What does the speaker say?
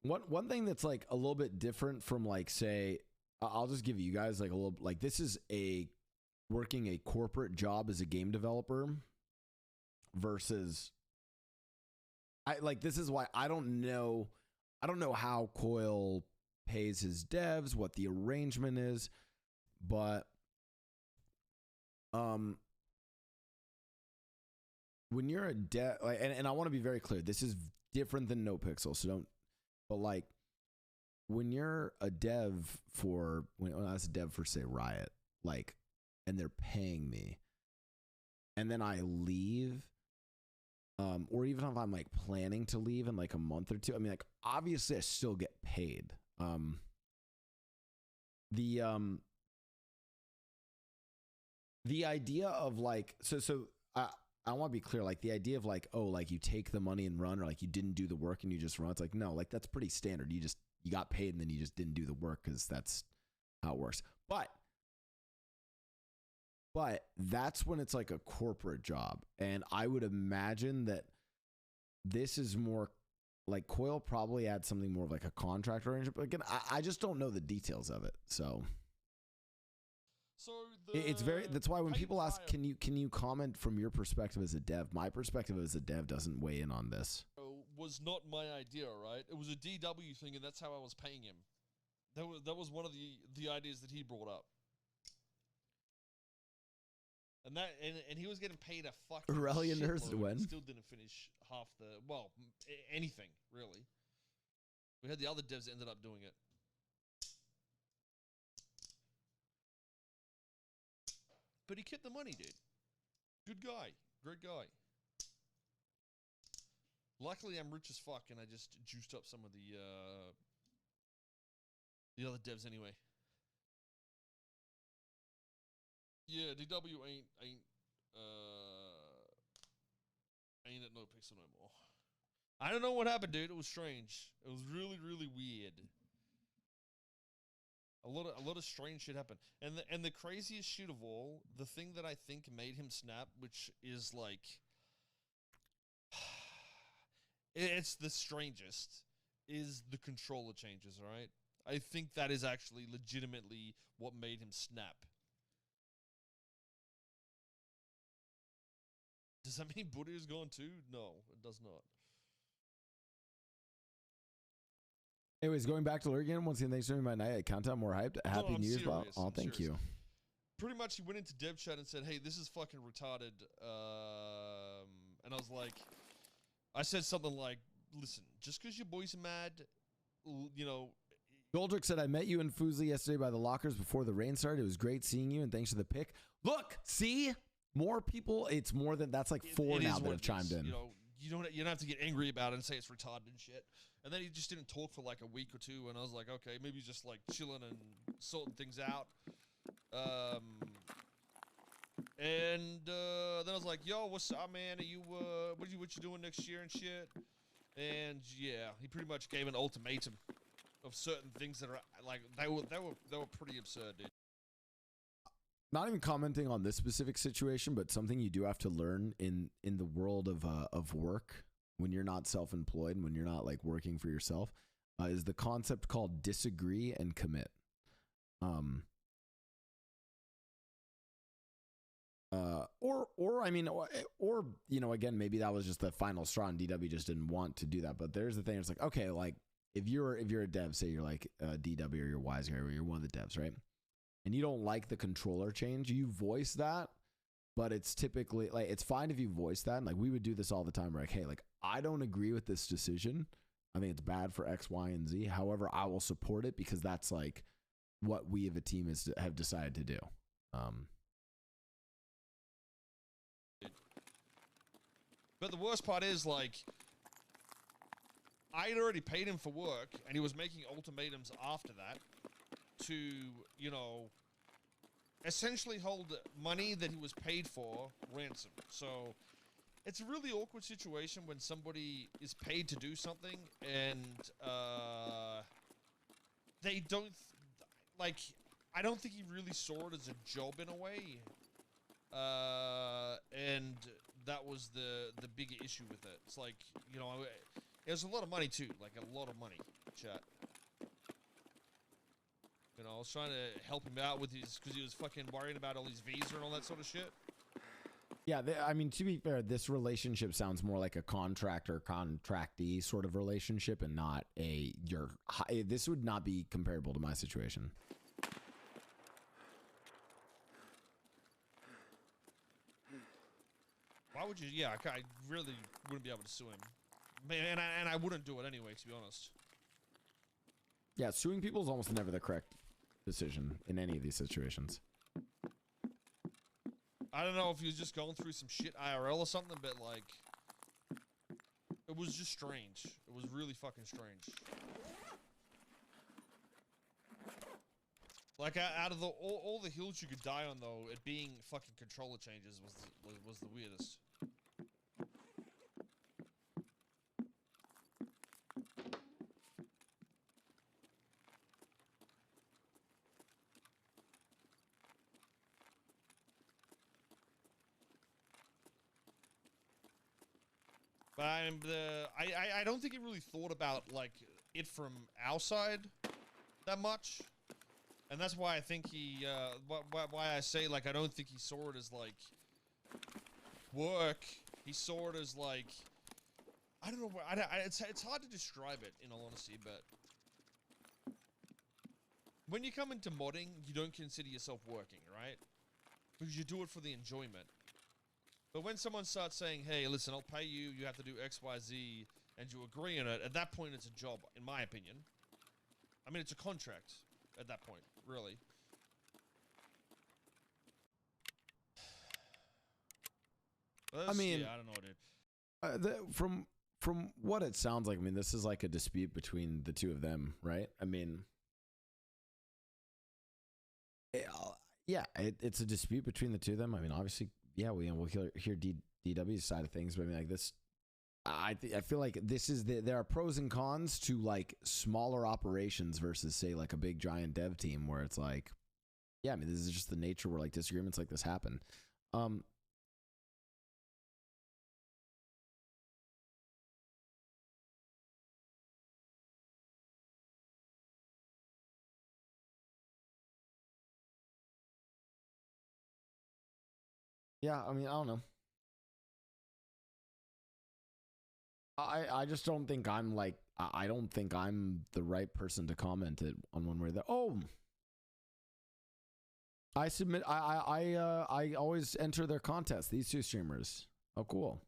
One thing that's like a little bit different from like, say, I'll just give you guys like a little, like this is a working a corporate job as a game developer versus this is why I don't know how Kоil pays his devs, what the arrangement is, but when you're a dev, like, and I want to be very clear, this is different than NoPixel, so don't, but like when you're a dev for, when I was a dev for say Riot, like, and they're paying me, and then I leave, or even if I'm like planning to leave in like a month or two, I mean, like obviously I still get paid. The idea of like, so I want to be clear, like the idea of like, oh, like you take the money and run, or like you didn't do the work and you just run. It's like, no, like that's pretty standard. You got paid and then you just didn't do the work because that's how it works. But that's when it's like a corporate job. And I would imagine that this is more like Kоil probably had something more of like a contract arrangement. But again, I just don't know the details of it. So it's very, that's why when people ask, can you comment from your perspective as a dev? My perspective as a dev doesn't weigh in on this. Was not my idea, right? It was a DW thing, and that's how I was paying him. That was one of the ideas that he brought up. And he was getting paid a fucking Aurelian Nurse shitload, when? Still didn't finish half the, well, anything, really. We had the other devs that ended up doing it. But he kept the money, dude. Good guy. Great guy. Luckily, I'm rich as fuck, and I just juiced up some of the other devs anyway. Yeah, DW ain't at NoPixel no more. I don't know what happened, dude. It was strange. It was really, really weird. A lot of strange shit happened. And the craziest shit of all, the thing that I think made him snap, which is like, it's the strangest, is the controller changes, right? I think that is actually legitimately what made him snap. Does that mean Buddha is gone too? No, it does not. Anyways, going back to Lurk again, once again, thanks for my night. I count out more hyped. Happy New Year's, Blau. Oh, thank you. Pretty much, he went into dev chat and said, "Hey, this is fucking retarded." And I was like, I said something like, "Listen, just because your boys are mad, you know." Goldrick said, "I met you in Fusli yesterday by the lockers before the rain started. It was great seeing you, and thanks for the pick." Look, see, more people. It's more than that's like four now that have chimed in. You know, you don't have to get angry about it and say it's retarded and shit. And then he just didn't talk for like a week or two, and I was like, okay, maybe he's just like chilling and sorting things out. And then I was like, yo, what's up, man? Are you what you doing next year and shit? And yeah, he pretty much gave an ultimatum of certain things that are like they were pretty absurd, dude. Not even commenting on this specific situation, but something you do have to learn in the world of work when you're not self-employed and when you're not like working for yourself is the concept called disagree and commit. Or I mean, or you know, again, maybe that was just the final straw and DW just didn't want to do that. But there's the thing. It's like, okay, like if you're a dev, say you're like DW or you're Wise Guy or you're one of the devs, right? And you don't like the controller change, you voice that. But it's typically like, it's fine if you voice that. And like we would do this all the time. We're like, hey, like I don't agree with this decision. I think it's bad for X, Y, and Z. However, I will support it because that's like what we as a team have decided to do. But the worst part is, like, I had already paid him for work, and he was making ultimatums after that to, you know, essentially hold money that he was paid for ransom. So it's a really awkward situation when somebody is paid to do something and they don't, like, I don't think he really saw it as a job in a way. And that was the bigger issue with it. It's like, you know, It was a lot of money too, like a lot of money, chat. You know, I was trying to help him out with his, because he was fucking worrying about all his visa and all that sort of shit. Yeah, I mean, to be fair, this relationship sounds more like a contractor-contractee sort of relationship and not a, this would not be comparable to my situation. Why would you, yeah, I really wouldn't be able to sue him. Man, and I wouldn't do it anyway, to be honest. Yeah, suing people is almost never the correct decision in any of these situations. I don't know if he was just going through some shit IRL or something, but like, it was just strange. It was really fucking strange. Like out of all the hills you could die on, though, it being fucking controller changes was the weirdest. But I don't think he really thought about like it from our side that much, and that's why I think he why I say like I don't think he saw it as like work. He saw it as like I don't know. It's hard to describe it in all honesty, but when you come into modding, you don't consider yourself working, right? Because you do it for the enjoyment. But when someone starts saying, hey, listen, I'll pay you, you have to do X, Y, Z, and you agree on it, at that point it's a job, in my opinion. I mean, it's a contract at that point, really. I mean, yeah, I don't know, dude. From what it sounds like, I mean, this is like a dispute between the two of them, right? I mean, yeah, it's a dispute between the two of them. I mean, obviously, yeah, we'll hear DW's side of things, but I mean, like this, I feel like this is there are pros and cons to like smaller operations versus say like a big giant dev team where it's like, yeah, I mean, this is just the nature where like disagreements like this happen. Yeah, I mean, I don't know. I just don't think I'm like I don't think I'm the right person to comment it on one way or the oh. I submit I always enter their contest, these two streamers. Oh cool.